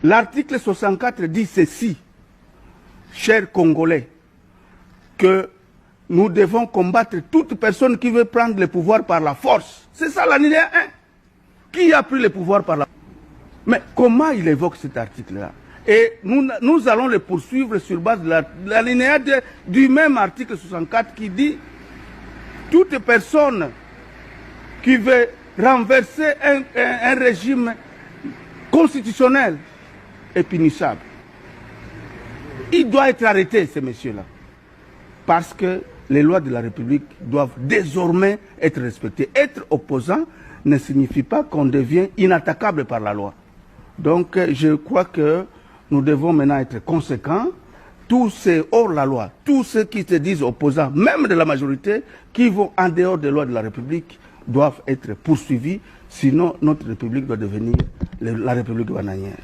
L'article 64 dit ceci, chers Congolais, que nous devons combattre toute personne qui veut prendre le pouvoir par la force. C'est ça l'alinéa 1. Qui a pris le pouvoir par la force? Mais comment il évoque cet article-là? Et nous allons le poursuivre sur base de l'alinéa du même article 64 qui dit toute personne qui veut renverser un régime constitutionnel est punissable. Il doit être arrêté, ces messieurs-là. Parce que les lois de la République doivent désormais être respectées. Être opposant ne signifie pas qu'on devient inattaquable par la loi. Donc je crois que nous devons maintenant être conséquents. Tous ces hors-la-loi, tous ceux qui se disent opposants, même de la majorité, qui vont en dehors des lois de la République, doivent être poursuivis. Sinon, notre République doit devenir la République bananière.